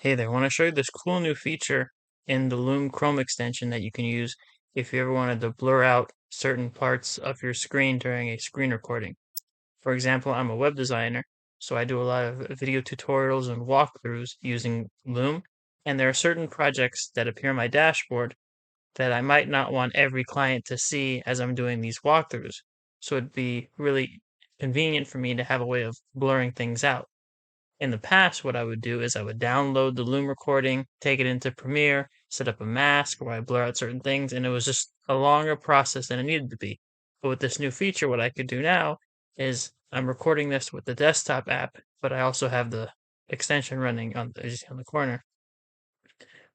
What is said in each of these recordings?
Hey there, I want to show you this cool new feature in the Loom Chrome extension that you can use if you ever wanted to blur out certain parts of your screen during a screen recording. For example, I'm a web designer, so I do a lot of video tutorials and walkthroughs using Loom, and there are certain projects that appear on my dashboard that I might not want every client to see as I'm doing these walkthroughs. So it'd be really convenient for me to have a way of blurring things out. In the past, what I would do is I would download the Loom recording, take it into Premiere, set up a mask where I blur out certain things, and it was just a longer process than it needed to be. But with this new feature, what I could do now is I'm recording this with the desktop app, but I also have the extension running on as you see on the corner.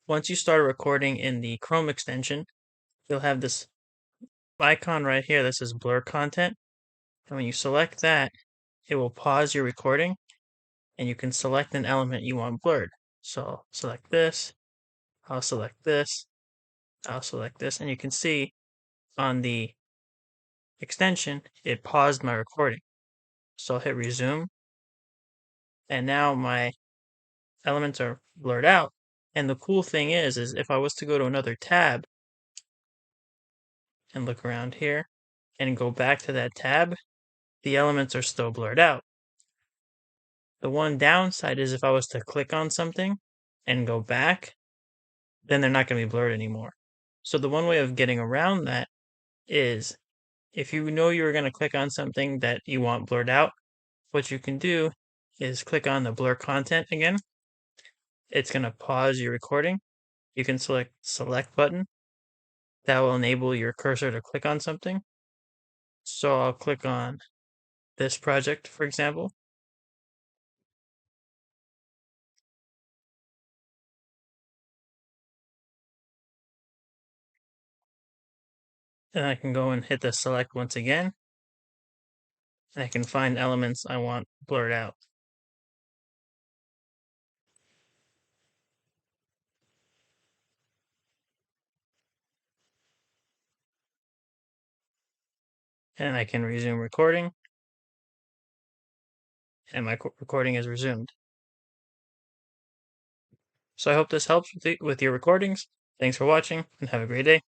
Once you start recording in the Chrome extension, you'll have this icon right here that says blur content. And when you select that, it will pause your recording and you can select an element you want blurred. So I'll select this, I'll select this, I'll select this, and you can see on the extension, it paused my recording. So I'll hit resume, and now my elements are blurred out. And the cool thing is if I was to go to another tab and look around here and go back to that tab, the elements are still blurred out. The one downside is if I was to click on something and go back, then they're not going to be blurred anymore. So the one way of getting around that is if you know you're going to click on something that you want blurred out, what you can do is click on the blur content again. It's going to pause your recording. You can select select button. That will enable your cursor to click on something. So I'll click on this project, for example. Then I can go and hit the select once again. And I can find elements I want blurred out. And I can resume recording. And my recording is resumed. So I hope this helps with your recordings. Thanks for watching and have a great day.